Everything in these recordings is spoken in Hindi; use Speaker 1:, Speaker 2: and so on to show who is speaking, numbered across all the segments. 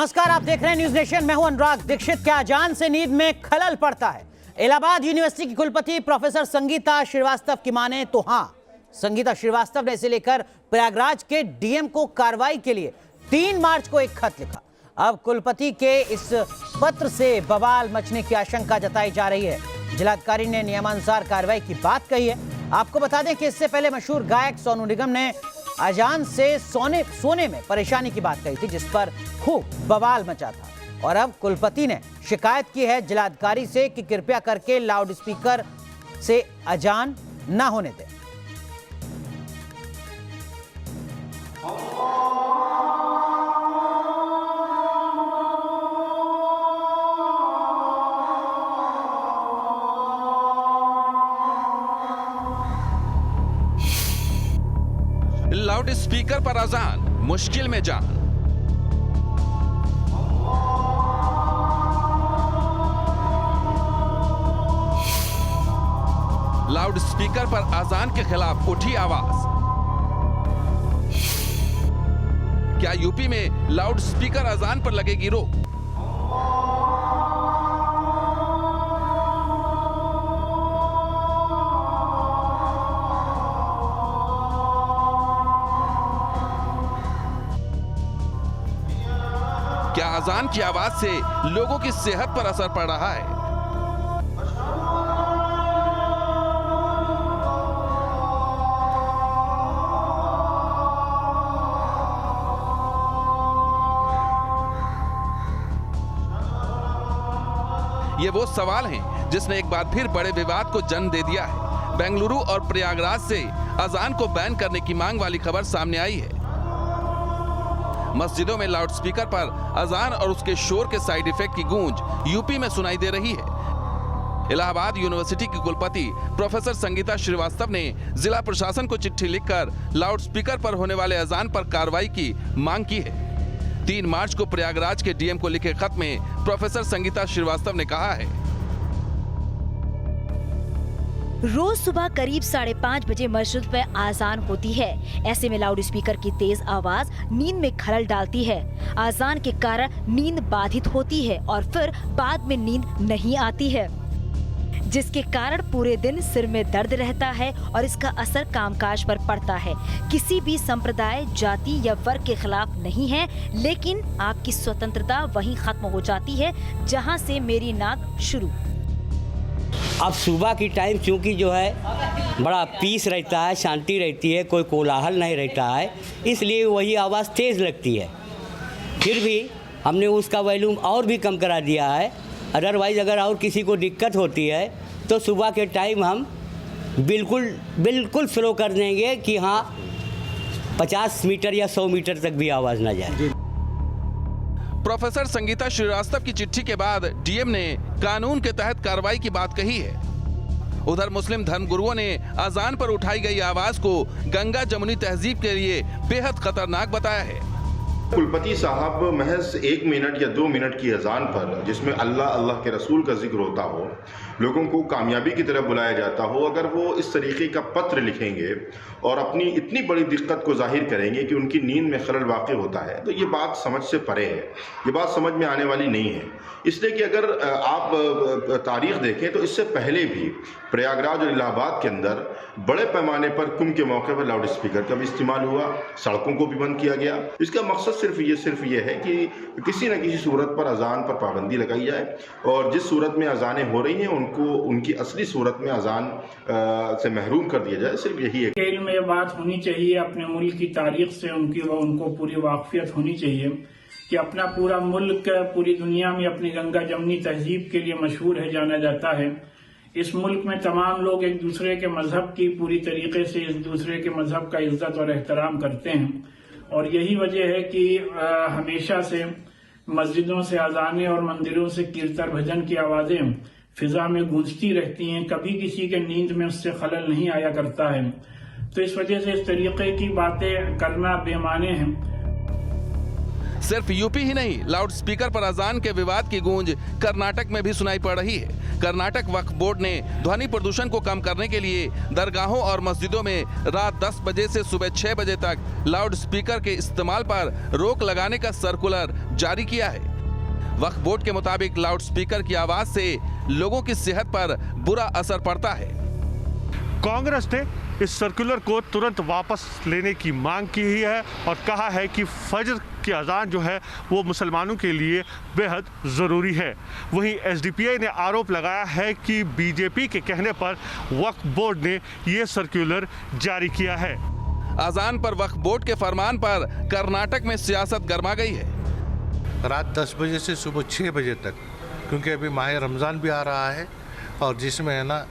Speaker 1: नमस्कार, आप देख रहे हैं न्यूज नेशन। मैं हूं अनुराग दीक्षित। क्या अजान से नींद में खलल पड़ता है? इलाहाबाद यूनिवर्सिटी की कुलपति प्रोफेसर संगीता श्रीवास्तव की माने तो हां। संगीता श्रीवास्तव ने इसे लेकर प्रयागराज के डीएम को कार्रवाई के लिए 3 मार्च को एक खत लिखा। अब कुलपति के इस पत्र से बवाल मचने की आशंका जताई जा रही है। जिलाधिकारी ने नियमानुसार कार्रवाई की बात कही है। आपको बता दें कि इससे पहले मशहूर गायक सोनू निगम ने अजान से सोने में परेशानी की बात कही थी, जिस पर खूब बवाल मचा था। और अब कुलपति ने शिकायत की है जिलाधिकारी से कि कृपया करके लाउड स्पीकर से अजान ना होने दें।
Speaker 2: लाउड स्पीकर पर अजान, मुश्किल में जान। लाउड स्पीकर पर अजान के खिलाफ उठी आवाज। क्या यूपी में लाउड स्पीकर अजान पर लगेगी रोक? क्या अजान की आवाज से लोगों की सेहत पर असर पड़ रहा है? ये वो सवाल हैं जिसने एक बार फिर बड़े विवाद को जन्म दे दिया है। बेंगलुरु और प्रयागराज से अजान को बैन करने की मांग वाली खबर सामने आई है। मस्जिदों में लाउडस्पीकर पर अजान और उसके शोर के साइड इफेक्ट की गूंज यूपी में सुनाई दे रही है। इलाहाबाद यूनिवर्सिटी की कुलपति प्रोफेसर संगीता श्रीवास्तव ने जिला प्रशासन को चिट्ठी लिखकर लाउडस्पीकर पर होने वाले अजान पर कार्रवाई की मांग की है। 3 मार्च को प्रयागराज के डीएम को लिखे खत में प्रोफेसर संगीता श्रीवास्तव ने कहा है,
Speaker 3: रोज सुबह करीब 5:30 बजे मस्जिद में आजान होती है। ऐसे में लाउड स्पीकर की तेज आवाज नींद में खलल डालती है। आजान के कारण नींद बाधित होती है और फिर बाद में नींद नहीं आती है, जिसके कारण पूरे दिन सिर में दर्द रहता है और इसका असर कामकाज पर पड़ता है। किसी भी संप्रदाय, जाति या वर्ग के खिलाफ नहीं है, लेकिन आपकी स्वतंत्रता वहीं खत्म हो जाती है जहां से मेरी नाक शुरू।
Speaker 4: अब सुबह की टाइम चूँकि जो है बड़ा पीस रहता है, शांति रहती है, कोई कोलाहल नहीं रहता है, इसलिए वही आवाज़ तेज़ लगती है। फिर भी हमने उसका वॉल्यूम और भी कम करा दिया है। अदरवाइज़ अगर और किसी को दिक्कत होती है तो सुबह के टाइम हम बिल्कुल स्लो कर देंगे कि हाँ 50 मीटर या 100 मीटर तक भी आवाज़ ना जाए।
Speaker 2: प्रोफेसर संगीता श्रीवास्तव की चिट्ठी के बाद डीएम ने कानून के तहत कार्रवाई की बात कही है। उधर मुस्लिम धर्मगुरुओं ने अजान पर उठाई गई आवाज को गंगा जमुनी तहजीब के लिए बेहद खतरनाक बताया है।
Speaker 5: कुलपति साहब महज 1 मिनट या 2 मिनट की अजान पर, जिसमें अल्लाह के रसूल का जिक्र होता हो, लोगों को कामयाबी की तरफ बुलाया जाता हो, अगर वो इस तरीके का पत्र लिखेंगे और अपनी इतनी बड़ी दिक्कत को जाहिर करेंगे कि उनकी नींद में खलल वाक़ होता है, तो ये बात समझ से परे है। ये बात समझ में आने वाली नहीं है। इसलिए कि अगर आप तारीख़ देखें तो इससे पहले भी प्रयागराज और इलाहाबाद के अंदर बड़े पैमाने पर कुंभ के मौके पर लाउड स्पीकर का भी इस्तेमाल हुआ, सड़कों को भी बंद किया गया। इसका मकसद सिर्फ ये है कि किसी न किसी सूरत पर अजान पर पाबंदी लगाई जाए और जिस सूरत में अजानें हो रही हैं उनको उनकी असली सूरत में अजान से महरूम कर दिया जाए। सिर्फ यही है।
Speaker 6: खेल में ये बात होनी चाहिए, अपने मुल्क की तारीख से उनको पूरी वाकफियत होनी चाहिए कि अपना पूरा मुल्क पूरी दुनिया में अपनी गंगा जमुनी तहजीब के लिए मशहूर है, जाना जाता है। इस मुल्क में तमाम लोग एक दूसरे के मजहब की पूरी तरीके से एक दूसरे के मजहब का इज्जत और एहतराम करते हैं और यही वजह है कि हमेशा से मस्जिदों से अजानें और मंदिरों से कीर्तन भजन की आवाजें फिजा में गूंजती रहती हैं। कभी किसी के नींद में उससे खलल नहीं आया करता है। तो इस वजह से इस तरीके की बातें करना बेमाने हैं।
Speaker 2: सिर्फ यूपी ही नहीं, लाउड स्पीकर पर अजान के विवाद की गूंज कर्नाटक में भी सुनाई पड़ रही है। कर्नाटक वक्फ बोर्ड ने ध्वनि प्रदूषण को कम करने के लिए दरगाहों और मस्जिदों में रात 10 बजे से सुबह 6 बजे तक लाउड स्पीकर के इस्तेमाल पर रोक लगाने का सर्कुलर जारी किया है। वक्फ बोर्ड के मुताबिक लाउड स्पीकर की आवाज से लोगों की सेहत पर बुरा असर पड़ता है।
Speaker 7: कांग्रेस ने इस सर्कुलर को तुरंत वापस लेने की मांग की है और कहा है कि फजर की अजान जो है वो मुसलमानों के लिए बेहद ज़रूरी है। वहीं एसडीपीआई ने आरोप लगाया है कि बीजेपी के कहने पर वक्फ बोर्ड ने ये सर्कुलर जारी किया है।
Speaker 2: अजान पर वक्फ बोर्ड के फरमान पर कर्नाटक में सियासत गर्मा गई है।
Speaker 8: रात 10 बजे से सुबह 6 बजे तक, क्योंकि अभी माह रमज़ान भी आ रहा है और जिसमें है ना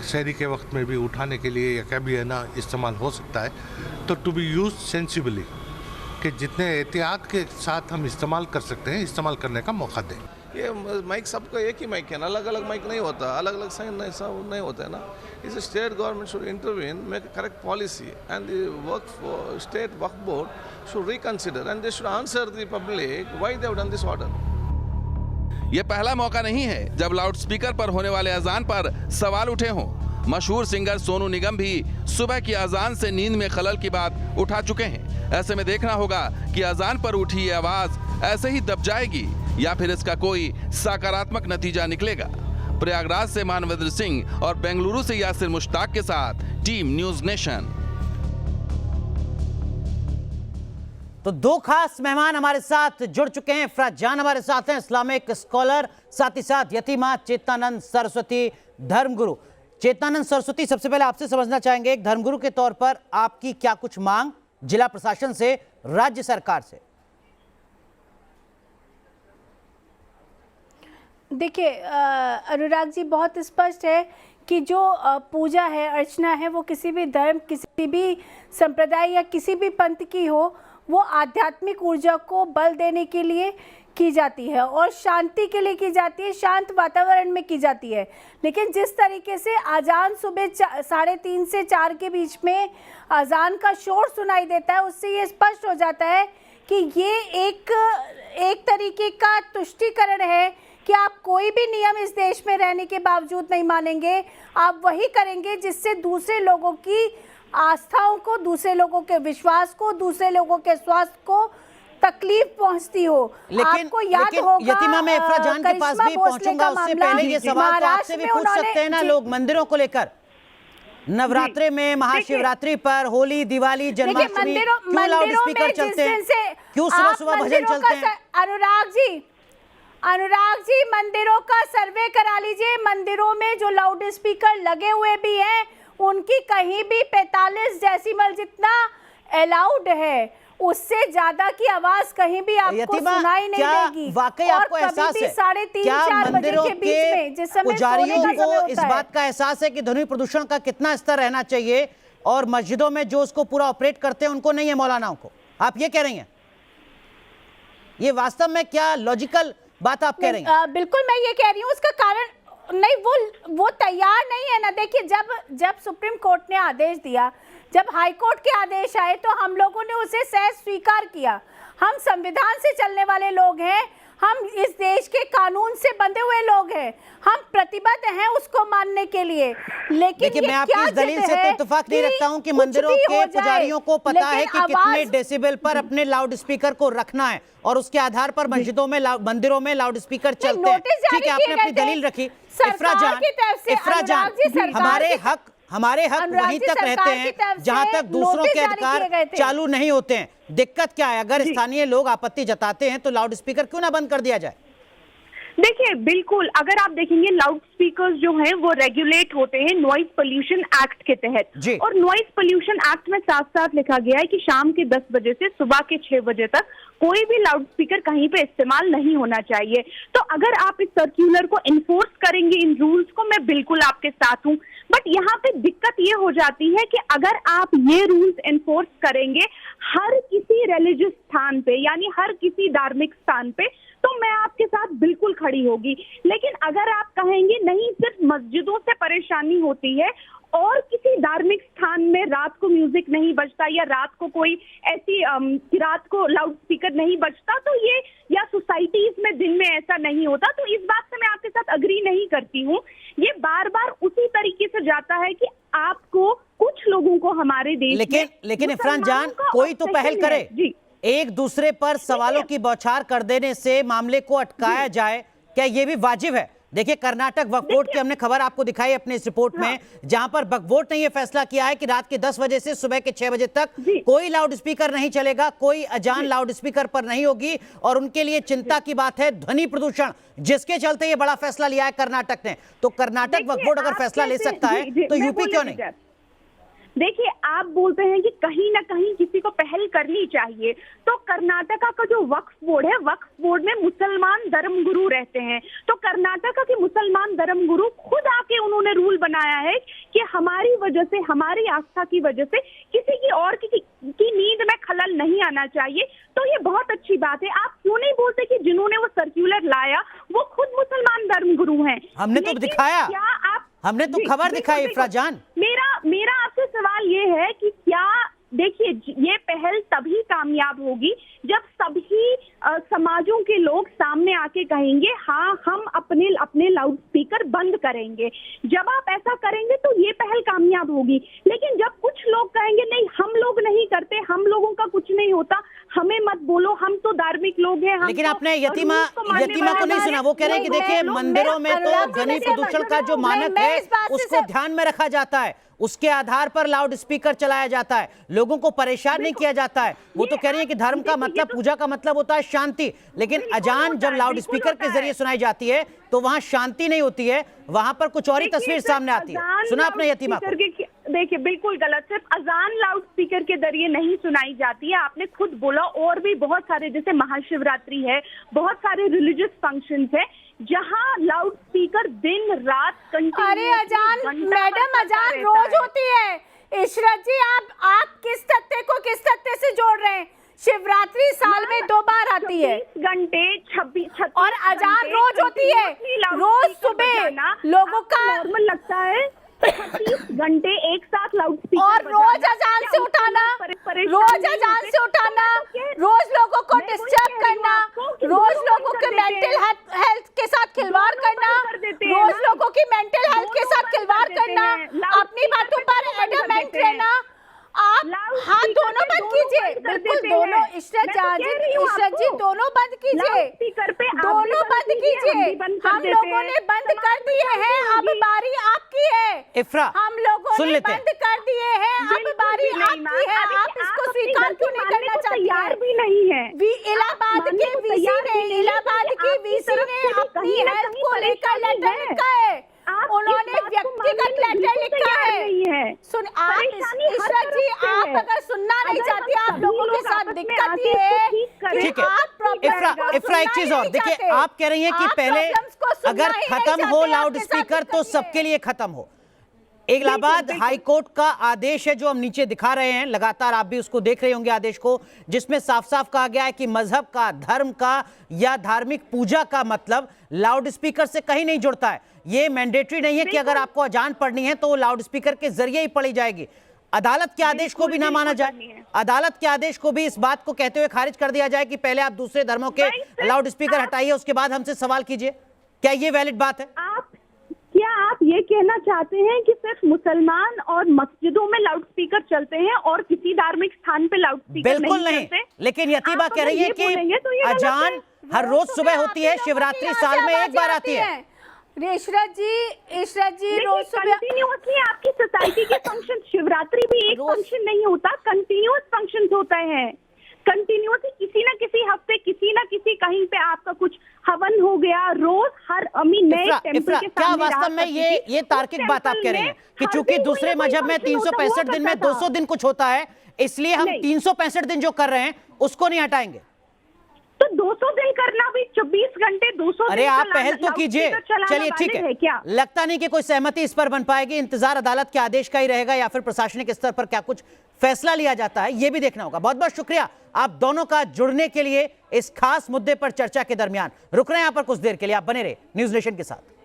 Speaker 8: शहरी के वक्त में भी उठाने के लिए या क्या भी है ना इस्तेमाल हो सकता है, तो टू बी यूज सेंसिबली, कि जितने एहतियात के साथ हम इस्तेमाल कर सकते हैं इस्तेमाल करने का मौका दें।
Speaker 9: ये माइक सबका एक ही माइक है ना, अलग अलग माइक नहीं होता, अलग अलग साइन नहीं होता है ना। इस state government should intervene, make correct policy and the state Waqf board should reconsider and they should answer the public why they have done this order.
Speaker 2: ये पहला मौका नहीं है जब लाउड स्पीकर पर होने वाले अजान पर सवाल उठे हों। मशहूर सिंगर सोनू निगम भी सुबह की अजान से नींद में खलल की बात उठा चुके हैं। ऐसे में देखना होगा कि अजान पर उठी ये आवाज ऐसे ही दब जाएगी या फिर इसका कोई सकारात्मक नतीजा निकलेगा। प्रयागराज से मानवेंद्र सिंह और बेंगलुरु से यासिर मुश्ताक के साथ टीम न्यूज नेशन।
Speaker 1: तो दो खास मेहमान हमारे साथ जुड़ चुके हैं। इफरात जान हमारे साथ हैं, इस्लामिक स्कॉलर, साथ ही साथ यतीमा चेतनानंद सरस्वती धर्मगुरु। चेतनानंद सरस्वती, सबसे पहले आपसे समझना चाहेंगे, एक धर्मगुरु के तौर पर आपकी क्या कुछ मांग जिला प्रशासन से, राज्य सरकार से?
Speaker 10: देखिए अनुराग जी, बहुत स्पष्ट है कि जो पूजा है, अर्चना है, वो किसी भी धर्म, किसी भी संप्रदाय या किसी भी पंथ की हो, वो आध्यात्मिक ऊर्जा को बल देने के लिए की जाती है और शांति के लिए की जाती है, शांत वातावरण में की जाती है। लेकिन जिस तरीके से अजान सुबह 3:30 से 4 के बीच में अजान का शोर सुनाई देता है, उससे ये स्पष्ट हो जाता है कि ये एक तरीके का तुष्टीकरण है कि आप कोई भी नियम इस देश में रहने के बावजूद नहीं मानेंगे। आप वही करेंगे जिससे दूसरे लोगों की आस्थाओं को, दूसरे लोगों के विश्वास को, दूसरे लोगों के स्वास्थ्य को तकलीफ पहुंचती हो। आपको याद होगा,
Speaker 1: यतीमा में इफरात जान के पास भी पहुंचूंगा, उससे पहले ये सवाल तो आपसे भी पूछ सकते हैं ना लोग मंदिरों को लेकर। नवरात्रि में, महाशिवरात्रि पर, होली, दिवाली, जन्माष्टमी, क्यों लाउड स्पीकर चलते हैं, क्यों सुबह सुबह भजन चलते हैं?
Speaker 10: अनुराग जी, मंदिरों का सर्वे करा लीजिए। मंदिरों में जो लाउड स्पीकर लगे हुए भी हैं, उनकी कहीं भी 45 डेसिबल जितना अलाउड है, उससे ज्यादा की आवाज कहीं भी आपको सुनाई नहीं देगी।
Speaker 1: वाकई आपको एहसास है?
Speaker 10: 3:30-4 बजे के बीच में, जिस समय
Speaker 1: पुजारियों को इस बात का एहसास है कि ध्वनि प्रदूषण का कितना स्तर रहना चाहिए, और मस्जिदों में जो उसको पूरा ऑपरेट करते हैं उनको नहीं है, मौलानाओं को? आप ये कह रही हैं? ये वास्तव में क्या लॉजिकल बात आप कह रही हैं?
Speaker 10: बिल्कुल मैं ये कह रही हूँ। उसका कारण नहीं, वो तैयार नहीं है ना। देखिए, जब सुप्रीम कोर्ट ने आदेश दिया, जब हाई कोर्ट के आदेश आए, तो हम लोगों ने उसे सहज स्वीकार किया। हम संविधान से चलने वाले लोग हैं, हम इस देश के कानून से बंधे हुए लोग हैं, हम प्रतिबद्ध हैं उसको मानने के लिए। लेकिन
Speaker 1: मैं आपकी इस दलील से तो इत्तेफाक नहीं रखता हूं कि मंदिरों के पुजारियों को पता है कि कितने डेसिबल पर अपने लाउड स्पीकर को रखना है, और उसके आधार पर मस्जिदों में, मंदिरों में लाउड स्पीकर चलते हैं। ठीक है, आपने अपनी दलील रखी। इफरात जान, हमारे हक वहीं तक रहते हैं जहां तक दूसरों के अधिकार चालू नहीं होते हैं। दिक्कत क्या है? अगर स्थानीय लोग आपत्ति जताते हैं तो लाउड स्पीकर क्यों ना बंद कर दिया जाए?
Speaker 11: देखिए, बिल्कुल, अगर आप देखेंगे लाउड स्पीकर्स जो हैं वो रेगुलेट होते हैं नॉइज पोल्यूशन एक्ट के तहत, और नॉइज पोल्यूशन एक्ट में साफ साफ लिखा गया है कि शाम के 10 बजे से सुबह के 6 बजे तक कोई भी लाउड स्पीकर कहीं पे इस्तेमाल नहीं होना चाहिए। तो अगर आप इस सर्क्यूलर को इन्फोर्स करेंगे, इन रूल्स को, मैं बिल्कुल आपके साथ हूँ। बट यहाँ पे दिक्कत ये हो जाती है कि अगर आप ये रूल्स इन्फोर्स करेंगे हर किसी रिलीजियस स्थान पे, यानी हर किसी धार्मिक स्थान पे, तो मैं आपके साथ बिल्कुल खड़ी होगी। लेकिन अगर आप कहेंगे नहीं सिर्फ मस्जिदों से परेशानी होती है और किसी धार्मिक स्थान में रात को म्यूजिक नहीं बजता या रात को कोई ऐसी रात को लाउड स्पीकर नहीं बजता, तो ये या सोसाइटीज में दिन में ऐसा नहीं होता, तो इस बात से मैं आपके साथ अग्री नहीं करती हूँ। ये बार बार उसी तरीके से जाता है कि आपको कुछ लोगों को हमारे देश
Speaker 1: लेकिन इफरान जान, कोई तो पहल करे।
Speaker 11: जी,
Speaker 1: एक दूसरे पर सवालों की बौछार कर देने से मामले को अटकाया जाए, क्या ये भी वाजिब है? देखिए, कर्नाटक वक्फ बोर्ड की हमने खबर आपको दिखाई अपने इस रिपोर्ट में, जहां पर वक्फ बोर्ड ने यह फैसला किया है कि रात के 10 बजे से सुबह के 6 बजे तक कोई लाउड स्पीकर नहीं चलेगा, कोई अजान लाउड स्पीकर पर नहीं होगी। और उनके लिए चिंता की बात है ध्वनि प्रदूषण, जिसके चलते ये बड़ा फैसला लिया है कर्नाटक ने। तो कर्नाटक वक्फ बोर्ड अगर फैसला ले सकता है तो यूपी क्यों नहीं?
Speaker 11: देखिए, आप बोलते हैं कि कहीं ना कहीं किसी को पहल करनी चाहिए, तो कर्नाटका का जो वक्फ बोर्ड है, वक्फ बोर्ड में मुसलमान धर्मगुरु रहते हैं, तो कर्नाटका के मुसलमान धर्मगुरु खुद आके उन्होंने रूल बनाया है कि हमारी वजह से, हमारी आस्था की वजह से किसी की और की नींद में खलल नहीं आना चाहिए। तो ये बहुत अच्छी बात है। आप क्यों नहीं बोलते कि जिन्होंने वो सर्क्यूलर लाया वो खुद मुसलमान धर्मगुरु हैं?
Speaker 1: हमने तो दिखाया, हमने तो खबर दिखाई इफ्रा जान।
Speaker 11: मेरा आपसे सवाल ये है कि क्या, देखिए, ये पहल तभी कामयाब होगी जब सभी समाजों के लोग सामने आके कहेंगे हाँ हम अपने लाउड स्पीकर बंद करेंगे। जब आप ऐसा करेंगे तो ये पहल कामयाब होगी। लेकिन जब कुछ लोग कहेंगे नहीं हम लोग नहीं करते, हम लोगों का कुछ नहीं होता, हमें मत बोलो, हम तो धार्मिक लोग हैं।
Speaker 1: लेकिन आपने यतीमा को नहीं सुना, वो कह रहे हैं कि देखिए मंदिरों में तो ध्वनि प्रदूषण का जो मानक है उसको ध्यान में रखा जाता है, उसके आधार पर लाउड स्पीकर चलाया जाता है, लोगों को परेशान नहीं किया जाता है। वो तो कह रही है कि धर्म का मतलब, पूजा का मतलब होता है शांति, लेकिन अजान जब लाउड स्पीकर के जरिए सुनाई जाती है तो वहां शांति नहीं होती है, वहां पर कुछ और ही तस्वीर सामने आती है। सुना आपने यतीमा को?
Speaker 11: देखिए, बिल्कुल गलत। सिर्फ अजान लाउड स्पीकर के जरिए नहीं सुनाई जाती है, आपने खुद बोला। और भी बहुत सारे, जैसे महाशिवरात्रि है, बहुत सारे रिलीजियस फंक्शंस है जहां लाउड स्पीकर दिन रात कंटिन्यू।
Speaker 10: अरे अजान मैडम, अजान रोज होती है। इशरत जी, आप किस तथ्य को किस तथ्य से जोड़ रहे हैं? शिवरात्रि साल में 2 बार आती है,
Speaker 11: 26 घंटे 26
Speaker 10: और अजान रोज होती है। रोज सुबह लोगों का
Speaker 11: नॉर्मल लगता है 30 घंटे एक साथ लाउड स्पीकर,
Speaker 10: और रोज अजान से उठाना, रोज अजान से उठाना, रोज लोगों को डिस्टर्ब करना, रोज लोगों के मेंटल हेल्थ के साथ खिलवाड़ करना, रोज लोगों की मेंटल हेल्थ के साथ खिलवाड़ करना, अपनी बातों पर एडमेंट रहना। आप हाँ दोनों बंद कीजिए, बिल्कुल दोनों। इशरत जी दोनों बंद कीजिए, दोनों बंद कीजिए। हम लोगों ने बंद कर दिए हैं, अब बारी आपकी है।
Speaker 1: इफ्रा,
Speaker 10: हम लोगों ने बंद कर दिए हैं, अब बारी आपकी है। आप इसको स्वीकार क्यों नहीं करना चाहती हैं?
Speaker 11: भी नहीं है।
Speaker 10: इलाहाबाद के वीसी ने अपनी हेल्थ को लेकर लेटर लिखा है, उन्होंने व्यक्तिगत लेटर लिखा है। सुन आप इशरत जी, आप अगर सुनना नहीं चाहती, आप लोगों के साथ दिक्कत ये है कि आप
Speaker 1: इफ्रा एक चीज और देखिए, आप कह रही हैं कि पहले अगर खत्म हो लाउड स्पीकर तो सबके लिए खत्म हो। इलाहाबाद हाई कोर्ट का आदेश है जो हम नीचे दिखा रहे हैं, लगातार आप भी उसको देख रहे होंगे आदेश को, जिसमें साफ साफ कहा गया है कि मजहब का, धर्म का या धार्मिक पूजा का मतलब लाउड स्पीकर से कहीं नहीं जुड़ता है। ये मैंडेटरी नहीं है कि अगर आपको अजान पढ़नी है तो वो लाउड स्पीकर के जरिए ही पढ़ी जाएगी। अदालत के आदेश को भी ना माना जाए, अदालत के आदेश को भी इस बात को कहते हुए खारिज कर दिया जाए कि पहले आप दूसरे धर्मों के लाउड स्पीकर हटाइए, उसके बाद हमसे सवाल कीजिए। क्या ये वैलिड बात है?
Speaker 11: क्या आप ये कहना चाहते हैं कि सिर्फ मुसलमान और मस्जिदों में लाउड स्पीकर चलते हैं और किसी धार्मिक स्थान पे लाउड स्पीकर
Speaker 1: बिल्कुल नहीं? लेकिन यतीमा कह रही है कि अजान हर रोज सुबह होती है, शिवरात्रि साल में एक बार आती है।
Speaker 10: इशरत जी रोज सुबह
Speaker 11: कंटिन्यूअसली आपकी सोसाइटी के फंक्शन, शिवरात्रि भी एक फंक्शन नहीं होता, कंटिन्यूअस फंक्शन होता है। कंटिन्यूअसली किसी ना किसी हफ्ते, किसी ना किसी कहीं पे आपका कुछ हवन हो गया, रोज हर नए टेंपल के
Speaker 1: क्या वास्तव में ये तार्किक बात आप कह रहे हैं कि चूंकि दूसरे मजहब में 365 दिन में 200 दिन कुछ होता है, इसलिए हम 365 दिन जो कर रहे हैं उसको नहीं हटाएंगे?
Speaker 11: तो 200 दिन करना भी 24 घंटे 200
Speaker 1: अरे आप पहल तो कीजिए। चलिए ठीक है,
Speaker 11: क्या
Speaker 1: लगता नहीं कि कोई सहमति इस पर बन पाएगी। इंतजार अदालत के आदेश का ही रहेगा या फिर प्रशासनिक स्तर पर क्या कुछ फैसला लिया जाता है, यह भी देखना होगा। बहुत बहुत शुक्रिया आप दोनों का जुड़ने के लिए इस खास मुद्दे पर चर्चा के दरमियान। रुक रहे हैं यहां पर कुछ देर के लिए, आप बने रहे न्यूज़ नेशन के साथ।